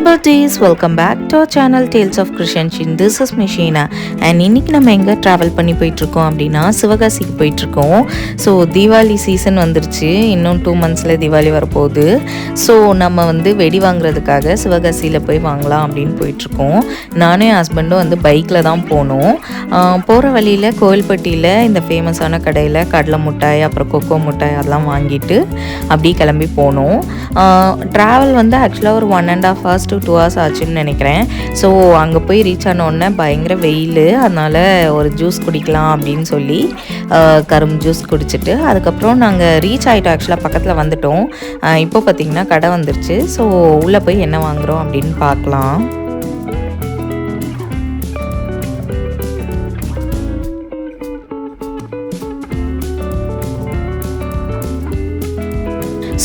buddies, welcome back to our channel Tales of Krishanshin. This is Mishina and இன்னைக்கு நம்ம எங்கே travel பண்ணி போயிட்டுருக்கோம் அப்படின்னா சிவகாசிக்கு போயிட்டுருக்கோம். ஸோ தீபாவளி சீசன் வந்துருச்சு, இன்னும் 2 monthஸில் தீபாவளி வரப்போகுது. ஸோ நம்ம வெடி வாங்குறதுக்காக சிவகாசியில் போய் வாங்கலாம் அப்படின்னு போயிட்டுருக்கோம். நானும் என் ஹஸ்பண்டும் பைக்கில் தான் போனோம். போகிற வழியில் கோவில்பட்டியில் இந்த ஃபேமஸான கடையில் கடலை மிட்டாய் அப்புறம் கொக்கோ மிட்டாய் அதெல்லாம் வாங்கிட்டு அப்படியே கிளம்பி போனோம். ட்ராவல் ஆக்சுவலாக ஒரு 1.5 hours to 2 hours ஆச்சுன்னு நினைக்கிறேன். ஸோ அங்கே போய் ரீச் ஆனோடனே பயங்கர வெயில், அதனால் ஒரு ஜூஸ் குடிக்கலாம் அப்படின்னு சொல்லி கரும்பு ஜூஸ் குடிச்சிட்டு அதுக்கப்புறம் நாங்கள் ரீச் ஆகிட்டோம். ஆக்சுவலாக பக்கத்தில் வந்துட்டோம். இப்போ பார்த்திங்கன்னா கடை வந்துருச்சு. ஸோ உள்ளே போய் என்ன வாங்குகிறோம் அப்படின்னு பார்க்கலாம்.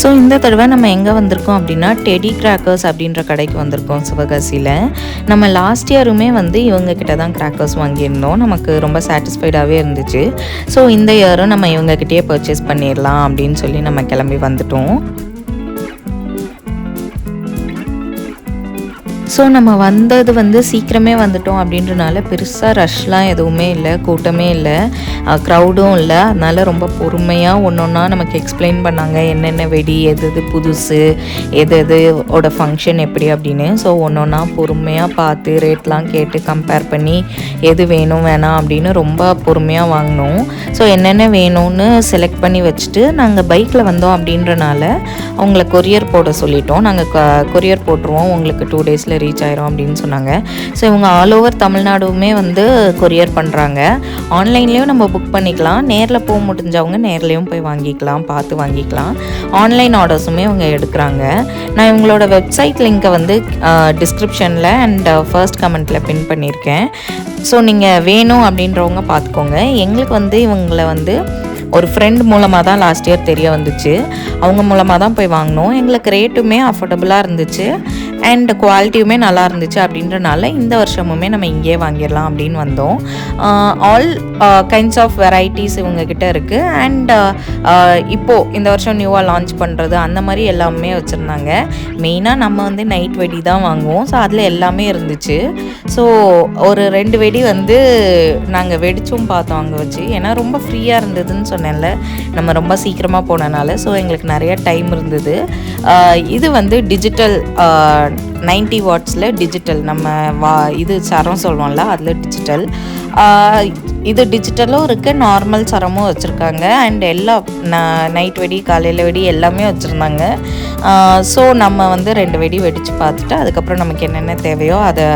ஸோ இந்த தடவை நம்ம எங்கே வந்திருக்கோம் அப்படின்னா டெடி கிராக்கர்ஸ் அப்படின்ற கடைக்கு வந்திருக்கோம் சிவகாசியில். நம்ம லாஸ்ட் இயருமே இவங்கக்கிட்ட தான் கிராக்கர்ஸ் வாங்கியிருந்தோம். நமக்கு ரொம்ப சாட்டிஸ்ஃபைடாகவே இருந்துச்சு. ஸோ இந்த இயரும் நம்ம இவங்கக்கிட்டே பர்ச்சேஸ் பண்ணிடலாம் அப்படின்னு சொல்லி நம்ம கிளம்பி வந்துட்டோம். ஸோ நம்ம வந்தது சீக்கிரமே வந்துட்டோம் அப்படின்றனால பெருசாக ரஷ்லாம் எதுவுமே இல்லை, கூட்டமே இல்லை, க்ரௌடும் இல்லை. அதனால் ரொம்ப பொறுமையாக ஒன்று ஒன்றா நமக்கு எக்ஸ்பிளைன் பண்ணாங்க என்னென்ன வெடி, எது புதுசு, எதோட ஃபங்க்ஷன் எப்படி அப்படின்னு. ஸோ ஒன்று ஒன்றா பொறுமையாக பார்த்து ரேட்லாம் கேட்டு கம்பேர் பண்ணி எது வேணும் வேணாம் அப்படின்னு ரொம்ப பொறுமையாக வாங்கினோம். ஸோ என்னென்ன வேணும்னு செலக்ட் பண்ணி வச்சுட்டு நாங்கள் பைக்கில் வந்தோம் அப்படின்றனால அவங்கள கொரியர் போட சொல்லிட்டோம். நாங்கள் கொரியர் போட்டுருவோம், உங்களுக்கு 2 days ரீச் ஆயிரும் அப்படின்னு சொன்னாங்க. ஸோ இவங்க ஆல் ஓவர் தமிழ்நாடுமே கொரியர் பண்ணுறாங்க. ஆன்லைன்லேயும் நம்ம புக் பண்ணிக்கலாம், நேரில் போக முடிஞ்சவங்க நேர்லேயும் போய் வாங்கிக்கலாம், பார்த்து வாங்கிக்கலாம். ஆன்லைன் ஆர்டர்ஸுமே இவங்க எடுக்கிறாங்க. நான் இவங்களோட வெப்சைட் லிங்க்கை டிஸ்கிரிப்ஷனில் அண்ட் ஃபர்ஸ்ட் கமெண்ட்டில் பின் பண்ணியிருக்கேன். ஸோ நீங்கள் வேணும் அப்படின்றவங்க பார்த்துக்கோங்க. எங்களுக்கு இவங்களை ஒரு ஃப்ரெண்ட் மூலமாக தான் லாஸ்ட் இயர் தெரிய வந்துச்சு. அவங்க மூலமாக தான் போய் வாங்கினோம். எங்களுக்கு ரேட்டுமே அஃபோர்டபுளாக இருந்துச்சு அண்ட் குவாலிட்டியுமே நல்லா இருந்துச்சு. அப்படின்றனால இந்த வருஷமுமே நம்ம இங்கேயே வாங்கிடலாம் அப்படின்னு வந்தோம். ஆல் கைண்ட்ஸ் ஆஃப் வெரைட்டிஸ் இவங்கக்கிட்ட இருக்குது. அண்ட் இப்போது இந்த வருஷம் நியூவாக லான்ச் பண்ணுறது அந்த மாதிரி எல்லாமே வச்சுருந்தாங்க. மெயினாக நம்ம நைட் வெடி தான் வாங்குவோம். ஸோ அதில் எல்லாமே இருந்துச்சு. ஸோ ஒரு 2 வெடி நாங்கள் வெடிச்சும் பார்த்தோம் அங்கே வச்சு. ஏன்னா ரொம்ப ஃப்ரீயாக இருந்ததுன்னு சொன்னேன்ல, நம்ம ரொம்ப சீக்கிரமாக போனனால. ஸோ எங்களுக்கு நிறைய டைம் இருந்தது. இது டிஜிட்டல் 90 watts டிஜிட்டல், நம்ம இது சரம் சொல்லுவோம்ல அதில் டிஜிட்டல். இது டிஜிட்டலும் இருக்குது, நார்மல் சரமும் வச்சுருக்காங்க. அண்ட் எல்லா நைட் வெடி காலையில் வெடி எல்லாமே வச்சுருந்தாங்க. ஸோ நம்ம 2 வெடி வெடித்து பார்த்துட்டு அதுக்கப்புறம் நமக்கு என்னென்ன தேவையோ அதை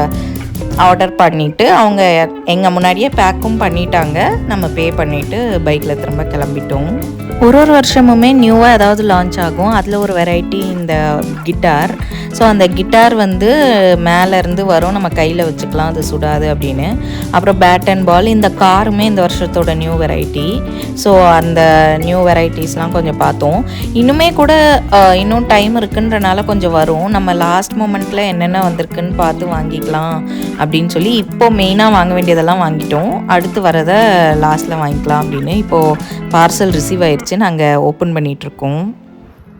ஆர்டர் பண்ணிவிட்டு அவங்க எங்கள் முன்னாடியே பேக்கும் பண்ணிட்டாங்க. நம்ம பே பண்ணிவிட்டு பைக்கில் திரும்ப கிளம்பிட்டோம். ஒரு வருஷமுமே நியூவாக ஏதாவது லான்ச் ஆகும். அதில் ஒரு வெரைட்டி இந்த கிட்டார். ஸோ அந்த கிட்டார் மேலேருந்து வரும், நம்ம கையில் வச்சுக்கலாம், அது சுடாது அப்படின்னு. அப்புறம் பேட் அண்ட் பால், இந்த காருமே இந்த வருஷத்தோட நியூ வெரைட்டி. ஸோ அந்த நியூ வெரைட்டிஸ்லாம் கொஞ்சம் பார்த்தோம். இன்னுமே கூட இன்னும் டைம் இருக்குன்றனால கொஞ்சம் வரும். நம்ம லாஸ்ட் மொமெண்ட்டில் என்னென்ன வந்திருக்குன்னு பார்த்து வாங்கிக்கலாம் அப்படின்னு சொல்லி இப்போது மெயினாக வாங்க வேண்டியதெல்லாம் வாங்கிட்டோம். அடுத்து வரதை லாஸ்ட்டில் வாங்கிக்கலாம் அப்படின்னு. இப்போது பார்சல் ரிசீவ் ஆயிடுச்சு, நாங்கள் ஓப்பன் பண்ணிகிட்ருக்கோம்.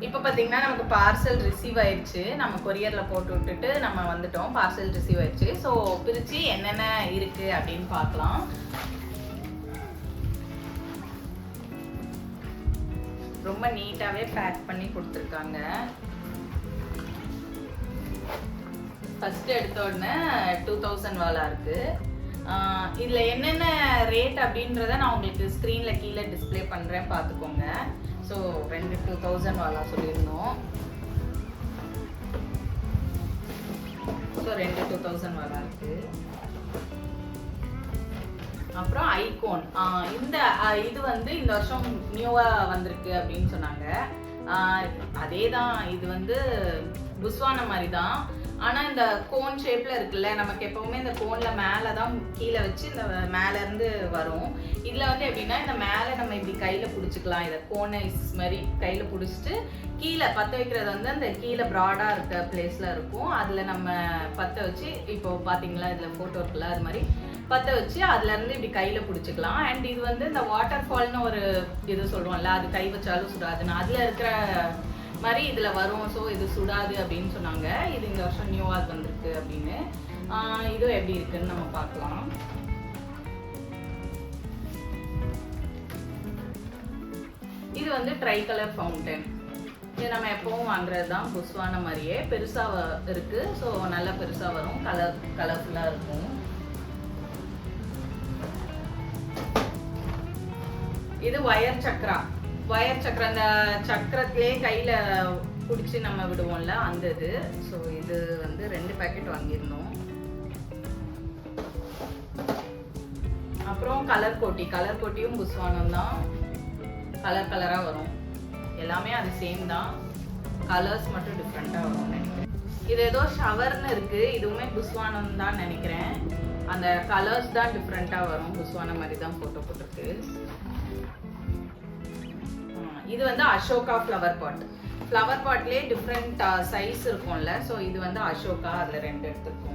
இப்போ பார்த்தீங்கன்னா நமக்கு பார்சல் ரிசீவ் ஆயிடுச்சு. நம்ம கொரியரில் போட்டு விட்டுட்டு நம்ம வந்துட்டோம். பார்சல் ரிசீவ் ஆயிடுச்சு. ஸோ பிரித்து என்னென்ன இருக்குது அப்படின்னு பார்க்கலாம். ரொம்ப நீட்டாகவே பேக் பண்ணி கொடுத்துருக்காங்க. ஃபஸ்ட்டு எடுத்த உடனே 2000 வாலா இருக்குது. இதில் என்னென்ன ரேட் அப்படின்றத நான் உங்களுக்கு ஸ்க்ரீனில் கீழே டிஸ்பிளே பண்ணுறேன், பார்த்துக்கோங்க. ஸோ 2 2000 வாலா சொல்லியிருந்தோம். ஸோ 2 2000 வாலா இருக்குது. அப்புறம் ஐகோன், இந்த இது இந்த வருஷம் நியூவாக வந்திருக்கு அப்படின்னு சொன்னாங்க. அதே தான், இது புஸ்வான மாதிரி தான். ஆனால் இந்த கோன் ஷேப்பில் இருக்குல்ல, நமக்கு எப்போவுமே இந்த கோனில் மேலே தான் கீழே வச்சு இந்த மேலேருந்து வரும். இதில் எப்படின்னா இந்த மேலே நம்ம இப்படி கையில் பிடிச்சிக்கலாம். இதை கோனைஸ் மாதிரி கையில் பிடிச்சிட்டு கீழே பற்ற வைக்கிறது அந்த கீழே ப்ராடாக இருக்க பிளேஸில் இருக்கும். அதில் நம்ம பற்ற வச்சு, இப்போது பார்த்தீங்களா இதில் ஃபோட்டோ இருக்குல்ல, அது மாதிரி பற்ற வச்சு அதுலேருந்து இப்படி கையில் பிடிச்சிக்கலாம். அண்ட் இது இந்த வாட்டர் ஃபால்னு ஒரு இது சொல்லுவோம்ல, அது கை வச்சாலும் சுடாதுன்னு. அதில் இருக்கிற மாதிரி இதில் வரும். ஸோ இது சுடாது அப்படின்னு சொன்னாங்க. இது இந்த வருஷம் நியூவாக வந்திருக்கு அப்படின்னு. இதுவும் எப்படி இருக்குன்னு நம்ம பார்க்கலாம். இது வந்து ட்ரை கலர் ஃபவுண்டன். இது நம்ம எப்பவும் வாங்குறது தான். புஸ்வான மாதிரியே பெருசாக இருக்கு. ஸோ நல்லா பெருசாக வரும், கலர்ஃபுல்லாக இருக்கும். இது வயர் சக்கரா. அந்த சக்கரத்திலே கையில் பிடிச்சி நம்ம விடுவோம்ல, அந்த இது. ஸோ இது வந்து 2 பேக்கெட் வாங்கியிருந்தோம். அப்புறம் கலர் கோட்டியும் புஸ்வானம் தான். கலராக வரும். எல்லாமே அது சேம் தான், கலர்ஸ் மட்டும் டிஃப்ரெண்ட்டாக வரும்னு நினைக்கிறேன். இது ஏதோ ஷவர்னு இருக்குது. இதுவுமே புஸ்வானம் தான் நினைக்கிறேன். அந்த கலர்ஸ் தான் டிஃப்ரெண்ட்டாக வரும். புஸ்வானம் மாதிரி தான் ஃபோட்டோ போட்டிருக்கு. இது வந்து அசோகா ஃப்ளவர் பாட்லேயே டிஃப்ரெண்ட் சைஸ் இருக்கும்ல. ஸோ இது வந்து அசோகா, அதில் 2 எடுத்துருக்கோம்.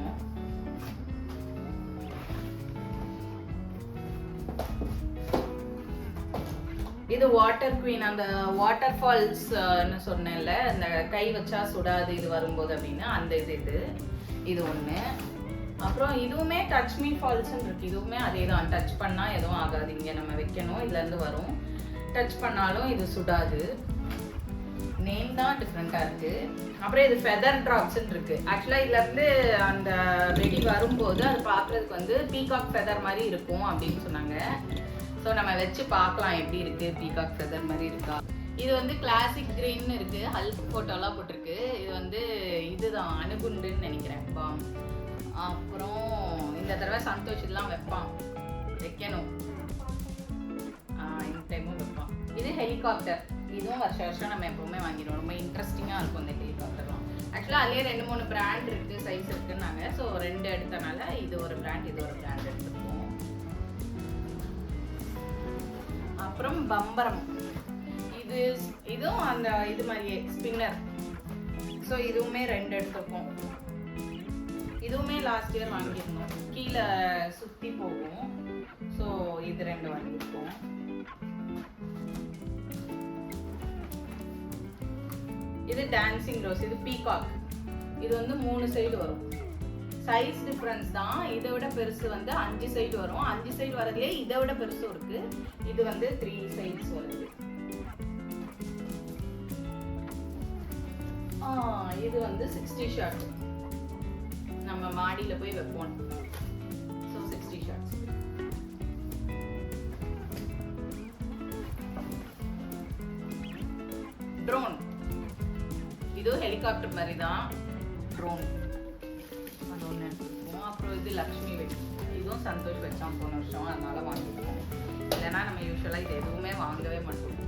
இது வாட்டர் குவீன். அந்த வாட்டர் ஃபால்ஸ் சொன்னேன்ல, அந்த கை வச்சா சுடாது இது வரும்போது அப்படின்னு, அந்த இது ஒன்று. அப்புறம் இதுவுமே டச் மீ ஃபால்ஸ்ன்னு இருக்கு. இதுவுமே அதே தான். டச் பண்ணால் எதுவும் ஆகாது. இங்கே நம்ம வைக்கணும், இதுலேருந்து வரும். டச் பண்ணாலும் இது சுடாது. நேம் தான் டிஃப்ரெண்ட்டாக இருக்குது. அப்புறம் இது ஃபெதர் ட்ராப்ஸ்ன்னு இருக்குது. ஆக்சுவலாக இதுலேருந்து அந்த வெடி வரும்போது அது பார்க்குறதுக்கு வந்து பீகாக் ஃபெதர் மாதிரி இருக்கும் அப்படின்னு சொன்னாங்க. ஸோ நம்ம வச்சு பார்க்கலாம் எப்படி இருக்குது, பீகாக் ஃபெதர் மாதிரி இருக்கா. இது வந்து கிளாசிக் க்ரீன்னு இருக்குது. ஹல்க் ஃபோட்டோலாம் போட்டிருக்கு. இது வந்து இதுதான் அணுகுண்டுன்னு நினைக்கிறேன், பாம். அப்புறம் இந்த தடவை சந்தோஷ் இதெல்லாம் வைக்கணும். இந்த டைமும் வைப்பான். இது ஹெலிகாப்டர். இதுவும் வருஷம் நம்ம எப்பவுமே வாங்கிடுவோம். ரொம்ப இன்ட்ரெஸ்டிங்காக இருக்கும் இந்த ஹெலிகாப்டர்லாம். ஆக்சுவலாக அதுலேயே 2-3 பிராண்ட் இருக்குது, சைஸ் இருக்குன்னாங்க. ஸோ 2 எடுத்தனால இது ஒரு பிராண்ட், இது ஒரு பிராண்ட் எடுத்துருக்கோம். அப்புறம் பம்பரம். இதுவும் அந்த இது மாதிரியே ஸ்பின்னர். ஸோ இதுவுமே 2 எடுத்துருக்கோம். இதுவுமே லாஸ்ட் இயர் வாங்கியிருந்தோம். கீழே சுற்றி போகும். ஸோ இது 2 வாங்கியிருக்கோம். இது டான்சிங் ரோஸ். இது பீகாக். இது வந்து 3 சைடு வரும். சைஸ் டிஃப்ரென்ஸ் தான். இதை விட பெருசு வந்து 5 சைடு வரும். 5 சைடு வரதுலேயே இதை விட பெருசும் இருக்கு. இது வந்து 3 சைட்ஸ் வருது. இது வந்து 60 ஷாட். நம்ம மாடியில் போய் வைப்போம். So 60 shots. ட்ரோன். இது ஹெலிகாப்டர் மாதிரி தான் ட்ரோன். அது ஒன்று எடுத்துருக்கோம். அப்புறம் இது லக்ஷ்மி வெடி. இதுவும் சந்தோஷ் வச்சான் போன வருஷம், அதனால வாங்கிருக்கோம். இல்லைன்னா நம்ம யூஸ்வலாக இது எதுவுமே வாங்கவே மாட்டோம்.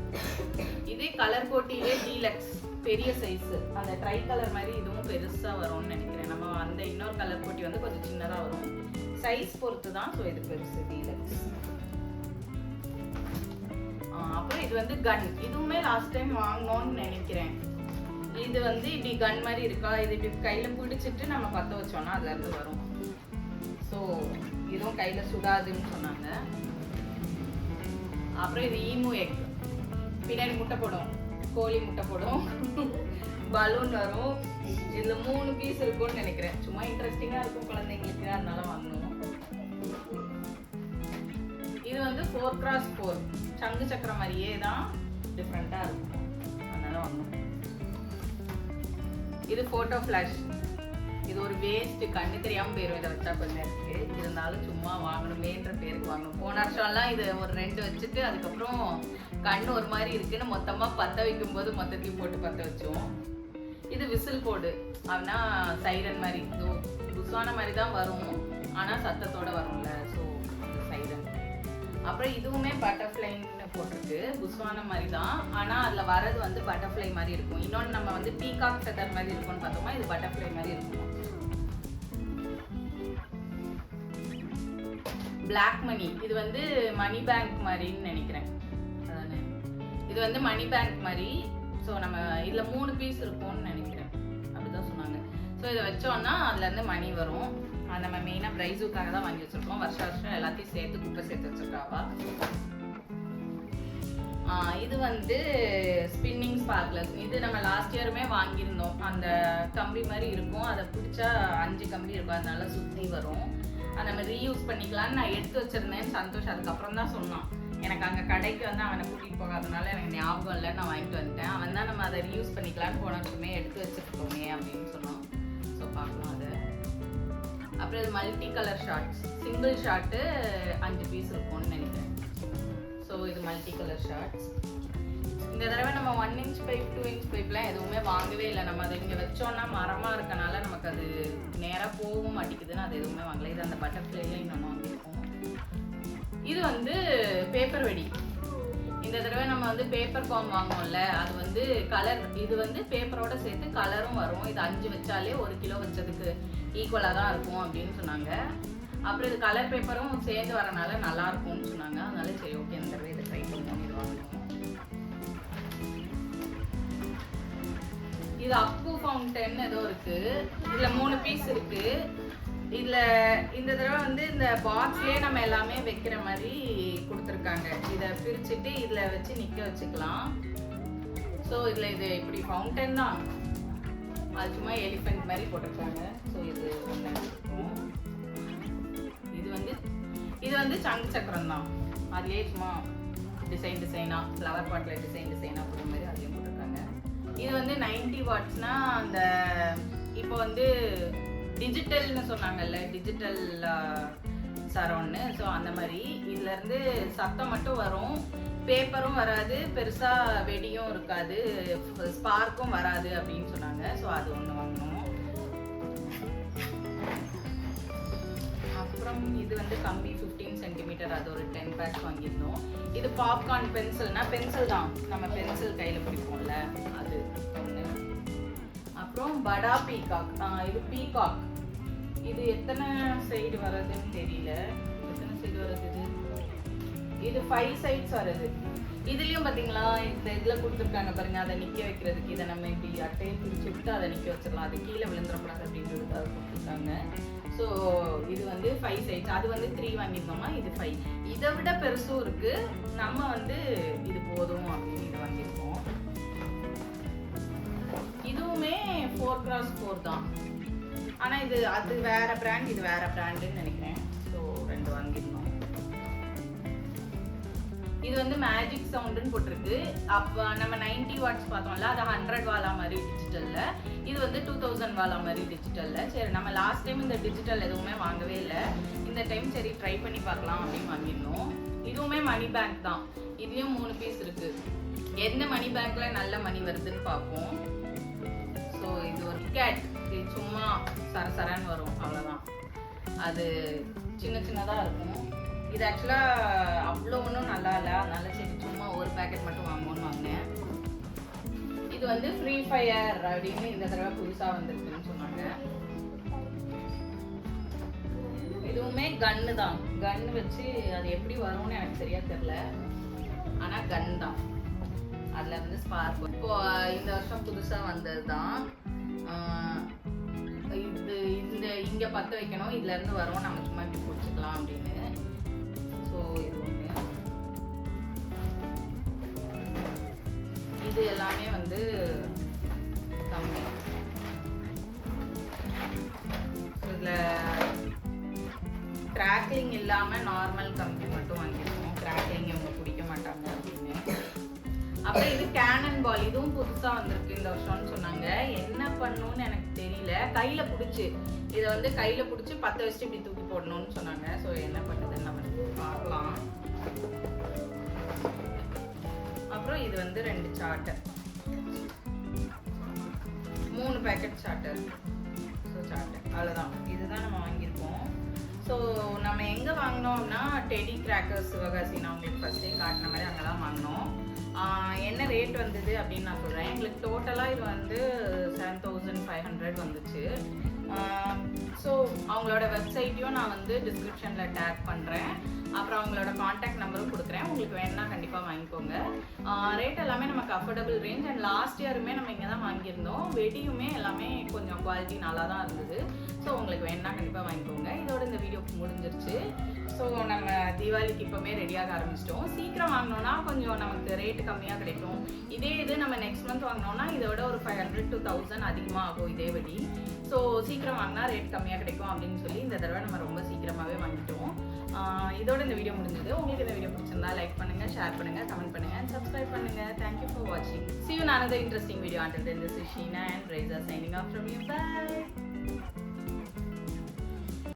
இதே கலர் கோட்டிலே டீலக்ஸ் பெரிய சைஸ். அந்த ட்ரை கலர் மாதிரி இதுவும் பெருசாக வரும்னு நினைக்கிறேன். நம்ம அந்த இன்னொரு கலர் கோட்டி வந்து கொஞ்சம் சின்னதாக வரும். சைஸ் பொறுத்து தான். ஸோ இது பெருசு டீலக்ஸ். அப்புறம் இது வந்து கன். இதுவுமே லாஸ்ட் டைம் வாங்கினோன்னு நினைக்கிறேன். இது வந்து இப்படி கன் மாதிரி இருக்கா. இது இப்படி கையில் பிடிச்சிட்டு நம்ம பற்ற வச்சோன்னா அதுலேருந்து வரும். ஸோ இதுவும் கையில் சுடாதுன்னு சொன்னாங்க. அப்புறம் இது ஈமு எக். பின்னாடி முட்டை போடும், கோழி முட்டை போடும், பலூன் வரும். இதில் 3 பீஸ் இருக்கும்னு நினைக்கிறேன். சும்மா இன்ட்ரெஸ்டிங்காக இருக்கும் குழந்தைங்களுக்கு, அதனால வாங்கணும். இது வந்து 4x4 சங்கு சக்கரம் மாதிரியே தான், டிஃப்ரெண்ட்டாக இருக்கும், அதனால வாங்கணும். இது ஃபோட்டோ ஃப்ளாஷ். இது ஒரு வேஸ்ட், கண்ணு தெரியாமல் போயிடும் இதை வச்சா கொஞ்சம் இருக்கு. இருந்தாலும் சும்மா வாங்கணுமேன்ற பேருக்கு வாங்கணும். போன வருஷம்லாம் இது ஒரு 2 வச்சுட்டு அதுக்கப்புறம் கண்ணு ஒரு மாதிரி இருக்குன்னு மொத்தமாக பற்ற வைக்கும் போது மொத்தத்தையும் போட்டு பற்ற வச்சோம். இது விசில் போடு. அப்படின்னா சைரன் மாதிரி, இது புதுசான மாதிரி தான் வரும், ஆனால் சத்தத்தோட வரும்ல. So siren. அப்புறம் இதுவுமே பட்டர்ஃப்ளைன்னு போட்டிருக்கு. புஸ்வான மாதிரி தான், ஆனால் அதில் வரது வந்து பட்டர்ஃப்ளை மாதிரி இருக்கும். இன்னொன்று நம்ம வந்து பீகாக் ஃபெதர் மாதிரி இருக்கும்னு பார்த்தோமா, இது பட்டர்ஃப்ளை மாதிரி இருக்கும். Black money. இது வந்து மணி பேங்க் மாதிரின்னு நினைக்கிறேன். அதானே, இது வந்து மணி பேங்க் மாதிரி. ஸோ நம்ம இதில் 3 பீஸ் இருக்கும்னு நினைக்கிறேன், அப்படிதான் சொன்னாங்க. ஸோ இதை வச்சோன்னா அதுலேருந்து மணி வரும். அது நம்ம மெயினாக ப்ரைஸுக்காக தான் வாங்கி வச்சுருக்கோம். வருஷம் வருஷம் எல்லாத்தையும் சேர்த்து குப்பை சேர்த்து வச்சுருக்காவா. இது வந்து ஸ்பின்னிங் ஸ்பார்க்லர். இது நம்ம லாஸ்ட் இயருமே வாங்கியிருந்தோம். அந்த கம்பி மாதிரி இருக்கும், அதை பிடிச்சா 5 கம்பி இருக்கும், அதனால சுற்றி வரும். அதை நம்ம ரீயூஸ் பண்ணிக்கலாம்னு நான் எடுத்து வச்சிருந்தேன். சந்தோஷ் அதுக்கப்புறம் தான் சொன்னான். எனக்கு அங்கே கடைக்கு வந்து அவனை கூட்டிகிட்டு போகாதனால எனக்கு ஞாபகம் இல்லை, நான் வாங்கிட்டு வந்துட்டேன். அவன் தான் நம்ம அதை ரீயூஸ் பண்ணிக்கலான்னு போன வருஷமே எடுத்து வச்சுருக்கோமே அப்படின்னு சொன்னான். ஸோ பார்க்கலாம் அதை. அப்புறம் இது multi colour shots, single shot 5 piece இருக்கும்னு நினைக்கிறேன். ஸோ இது மல்டி கலர் ஷார்ட்ஸ். இந்த தடவை நம்ம 1 இன்ச் பைப் 2 இன்ச் பைப்லாம் எதுவுமே வாங்கவே இல்லை. நம்ம அதை இங்கே வச்சோன்னா மரமாக இருக்கனால நமக்கு அது நேராக போகவும் மாட்டேங்குதுன்னு அது எதுவுமே வாங்கலை. இது அந்த பட்டர்ஃப்ளைல இன்னொன்று வாங்கியிருக்கோம். இது வந்து பேப்பர் வெடி. இந்த தடவை நம்ம வந்து பேப்பர் காம் வாங்குவோம்ல, அது வந்து கலர், இது வந்து பேப்பரோட சேர்த்து கலரும் வரும். இது 5 வச்சாலே 1 கிலோ வச்சதுக்கு ஈக்குவலாக தான் இருக்கும் அப்படின்னு சொன்னாங்க. அப்புறம் இது கலர் பேப்பரும் சேர்ந்து வரனால நல்லா இருக்கும்னு சொன்னாங்க. அதனால சரி ஓகே இந்த தடவை இதை ட்ரை பண்ணுவோம். இது வாங்கணும். இது அப்பு ஃபவுண்டன் ஏதோ இருக்கு. இதுல 3 பீஸ் இருக்கு. இதுல இந்த தடவை வந்து இந்த பாக்ஸ்லயே நம்ம எல்லாமே வைக்கிற மாதிரி கொடுத்துருக்காங்க. இதை பிரிச்சுட்டு இதுல வச்சு நிக்க வச்சுக்கலாம். ஸோ இதுல இது இப்படி ஃபவுண்டன் தான், அது சும்மா எலிஃபென்ட் மாதிரி போட்டிருக்காங்க. ஸோ இது இது வந்து சங்கு சக்கரம் தான். அதுலேயே சும்மா டிசைனா ஃப்ளவர் பாட்டில் டிசைனா போடுற மாதிரி அதுலேயும் போட்டிருக்காங்க. இது வந்து 90 வாட்ஸ்னா அந்த இப்போ வந்து டிஜிட்டல்னு சொன்னாங்கல்ல, டிஜிட்டல் சரௌண்ட்னு. ஸோ அந்த மாதிரி இதுலேருந்து சத்தம் மட்டும் வரும், பேப்பரும் வராது, பெருசாக வெடியும் இருக்காது, ஸ்பார்க்கும் வராது அப்படின்னு சொன்னாங்க. ஸோ அது ஒன்று வாங்கணும். அப்புறம் இது வந்து கம்பி 15 சென்டிமீட்டர், அது ஒரு 10 பேக்ஸ் வாங்கியிருந்தோம். இது பாப்கார்ன் பென்சில்னா, பென்சில் தான் நம்ம பென்சில் கையில் பிடிப்போம்ல அது ஒன்று. அப்புறம் படா பீகாக், இது பீகாக். இது எத்தனை சைடு வர்றதுன்னு தெரியல. எத்தனை சைடு வருது இது 5 சைட்ஸ் வருது. இதுலயும் பாத்தீங்களா இந்த இதுல கொடுத்துருக்காங்க பாருங்க, அதை நிக்க வைக்கிறதுக்கு. இதை நம்ம இப்படி அட்டையை பிரிச்சு விட்டு அதை நிக்க வச்சிடலாம், அது கீழே விழுந்துடக்கூடாது அப்படின்றதுக்காக கொடுத்துருக்காங்க. ஸோ இது வந்து 5 சைட்ஸ். அது வந்து 3 வாங்கியிருந்தோமா, இது 5. இதை விட பெருசும் இருக்கு. நம்ம வந்து இது போதும் அப்படின்னு இது வாங்கியிருக்கோம். இதுவுமே 4x4 தான். ஆனால் இது அது வேற பிராண்ட், இது வேற பிராண்டுன்னு நினைக்கிறேன். ஸோ 2 வாங்கியிருந்தோம். இது வந்து மேஜிக் சவுண்டுன்னு போட்டிருக்கு. அப்போ நம்ம 90 வாட்ஸ் பார்த்தோம்ல, அது 100 வாலா மாதிரி டிஜிட்டல்ல, இது வந்து 2000 வாலா மாதிரி டிஜிட்டல்ல. சரி நம்ம லாஸ்ட் டைம் இந்த டிஜிட்டல் எதுவுமே வாங்கவே இல்லை, இந்த டைம் சரி ட்ரை பண்ணி பார்க்கலாம் அப்படின்னு வாங்கியிருந்தோம். இதுவுமே மணி பேங்க் தான். இதுலேயும் 3 பீஸ் இருக்கு. எந்த மணி பேங்க்ல நல்ல மணி வருதுன்னு பார்ப்போம். ஸோ இது ஒரு கேட், இது சும்மா சரசரன்னு வரும், அவ்வளோதான். அது சின்னதாக இருக்கும். இது ஆக்சுவலாக அவ்வளோ ஒன்றும் நல்லா இல்லை, அதனால சரி சும்மா ஒரு பேக்கெட் மட்டும் வாங்குவோன்னு வாங்கினேன். இது வந்து ஃப்ரீ ஃபயர் அப்படின்னு இந்த தடவை புதுசாக வந்திருக்குன்னு சொன்னாங்க. இதுவுமே கன்னு தான். கன்னு வச்சு அது எப்படி வரும்னு எனக்கு சரியா தெரியல, ஆனால் கன் தான். அதில் வந்து ஸ்பார்க் இப்போ இந்த வருஷம் புதுசாக வந்தது தான். இது இந்த இங்கே பற்ற வைக்கணும், இதுலேருந்து வரும், நம்ம சும்மா இப்படி பிடிச்சிக்கலாம் அப்படின்னு. ஸோ இது ஒன்று. இது எல்லாமே வந்து கம்மி. இதில் கிராக்லிங் இல்லாமல் நார்மல் கம்பி மட்டும் வாங்கியிருக்கோம். கிராக்லிங் இவங்க பிடிக்க மாட்டாங்க அப்படின்னு. அப்புறம் இது கேனன் பால், இதுவும் புதுசாக வந்திருக்கு இந்த வருஷம்னு சொன்னாங்க. என்ன பண்ணணும்னு எனக்கு தெரியல. கையில் பிடிச்சி இதை வந்து கையில் பிடிச்சி 10 வச்சுட்டு இப்படி தூக்கி போடணும்னு சொன்னாங்க. ஸோ என்ன பண்ணுதுன்னு நம்ம பார்க்கலாம். அப்புறம் இது வந்து 2 charter, 3 packet charter. So charter அவ்வளோதான். இதுதான் நம்ம வாங்கியிருக்கோம். ஸோ நம்ம எங்கே வாங்கினோம்னா டெடி கிராக்கர்ஸ் சிவகாசி, நான் உங்களுக்கு ஃபஸ்ட்டே காட்டின மாதிரி அங்கே தான் வாங்கினோம். என்ன ரேட் வந்தது அப்படின்னு நான் சொல்கிறேன். எங்களுக்கு டோட்டலாக இது வந்து 7500 வந்துச்சு. ஸோ அவங்களோட வெப்சைட்டையும் நான் வந்து டிஸ்கிரிப்ஷனில் டேக் பண்ணுறேன். அப்புறம் அவங்களோட காண்டாக்ட் நம்பரும் கோட் கொடுக்குறேன். உங்களுக்கு வேணும்னா கண்டிப்பாக வாங்கிக்கோங்க. ரேட் எல்லாமே நமக்கு அஃபோர்டபுள் ரேஞ்ச். அண்ட் லாஸ்ட் இயருமே நம்ம இங்கே தான் வாங்கியிருந்தோம். வெடியுமே எல்லாமே கொஞ்சம் குவாலிட்டி நல்லா தான் இருந்தது. ஸோ உங்களுக்கு வேணும்னா கண்டிப்பாக வாங்கிக்கோங்க. இதோட இந்த வீடியோ முடிஞ்சிருச்சு. ஸோ நம்ம தீபாவளிக்கு இப்போமே ரெடியாக ஆரம்பிச்சிட்டோம். சீக்கிரம் வாங்கினோன்னா கொஞ்சம் நமக்கு ரேட்டு கம்மியாக கிடைக்கும். இதே இது நம்ம நெக்ஸ்ட் மந்த் வாங்கினோன்னா இதோட ஒரு 500 to 1000 அதிகமாக ஆகும் இதே வெடி. ஸோ சீக்கிரம் வாங்கினா ரேட் கம்மியாக கிடைக்கும் அப்படின்னு சொல்லி இந்த தடவை நம்ம ரொம்ப சீக்கிரமாகவே வாங்கிட்டோம். இதோட இந்த வீடியோ முடிஞ்சது. உங்களுக்கு இந்த வீடியோ பிடிச்சிருந்தா லைக் பண்ணுங்கள், ஷேர் பண்ணுங்கள், கமெண்ட் பண்ணுங்கள் and subscribe பண்ணுங்கள். Thank you for watching. See you in another interesting video. Until then, this is Sheena and Reza signing off from you. Bye.